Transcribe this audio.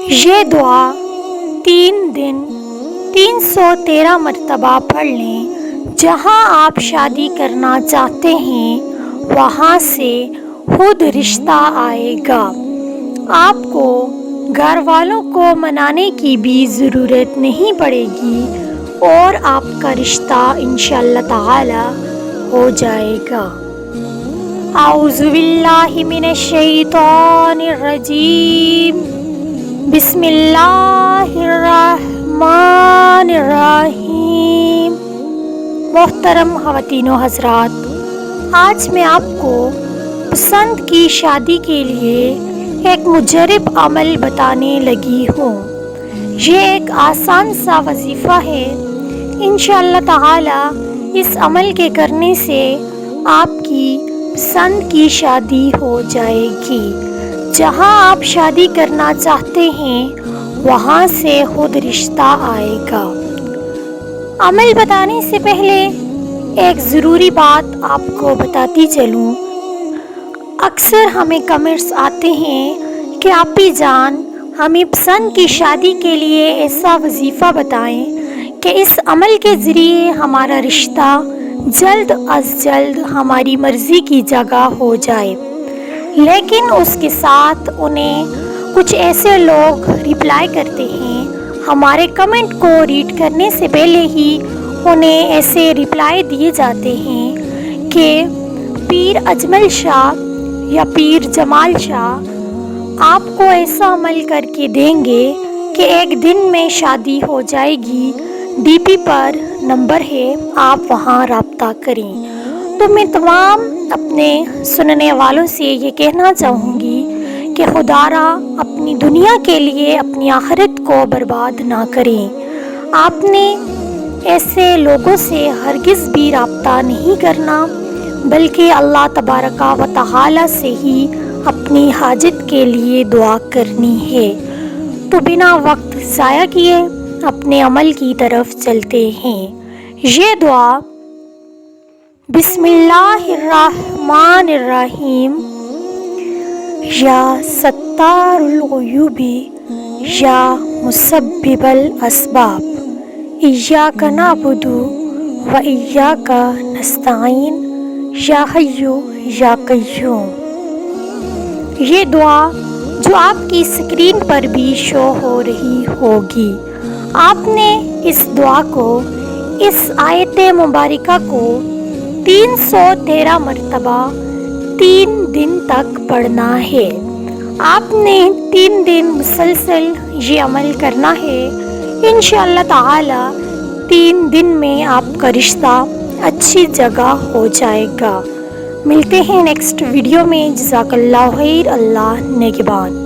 یہ دعا 3 دن 313 مرتبہ پڑھ لیں۔ جہاں آپ شادی کرنا چاہتے ہیں وہاں سے خود رشتہ آئے گا۔ آپ کو گھر والوں کو منانے کی بھی ضرورت نہیں پڑے گی اور آپ کا رشتہ انشاءاللہ تعالی ہو جائے گا۔ اعوذ باللہ من الشیطان الرجیم، بسم اللہ الرحمن الرحیم۔ محترم خواتین و حضرات، آج میں آپ کو پسند کی شادی کے لیے ایک مجرب عمل بتانے لگی ہوں۔ یہ ایک آسان سا وظیفہ ہے۔ انشاءاللہ تعالی اس عمل کے کرنے سے آپ کی پسند کی شادی ہو جائے گی۔ جہاں آپ شادی کرنا چاہتے ہیں وہاں سے خود رشتہ آئے گا۔ عمل بتانے سے پہلے ایک ضروری بات آپ کو بتاتی چلوں۔ اکثر ہمیں کمنٹس آتے ہیں کہ آپی جان ہمیں پسند کی شادی کے لیے ایسا وظیفہ بتائیں کہ اس عمل کے ذریعے ہمارا رشتہ جلد از جلد ہماری مرضی کی جگہ ہو جائے، لیکن اس کے ساتھ انہیں کچھ ایسے لوگ رپلائی کرتے ہیں، ہمارے کمنٹ کو ریڈ کرنے سے پہلے ہی انہیں ایسے رپلائی دیے جاتے ہیں کہ پیر اجمل شاہ یا پیر جمال شاہ آپ کو ایسا عمل کر کے دیں گے کہ ایک دن میں شادی ہو جائے گی، ڈی پی پر نمبر ہے، آپ وہاں رابطہ کریں۔ تو میں تمام اپنے سننے والوں سے یہ کہنا چاہوں گی کہ خدا را اپنی دنیا کے لیے اپنی آخرت کو برباد نہ کریں۔ آپ نے ایسے لوگوں سے ہرگز بھی رابطہ نہیں کرنا، بلکہ اللہ تبارک و تعالی سے ہی اپنی حاجت کے لیے دعا کرنی ہے۔ تو بنا وقت ضائع کیے اپنے عمل کی طرف چلتے ہیں۔ یہ دعا بسم اللہ الرحمن الرحیم، یا ستار العیوب یا مسبب الاسباب، ایاک نعبد و ایاک نستعین، یا حی یا قیوم۔ یہ دعا جو آپ کی اسکرین پر بھی شو ہو رہی ہوگی، آپ نے اس دعا کو، اس آیت مبارکہ کو 313 مرتبہ 3 دن تک پڑھنا ہے۔ آپ نے 3 دن مسلسل یہ عمل کرنا ہے۔ انشاءاللہ تعالی 3 دن میں آپ کا رشتہ اچھی جگہ ہو جائے گا۔ ملتے ہیں نیکسٹ ویڈیو میں۔ جزاک اللہ خیر، اللہ نگہبان۔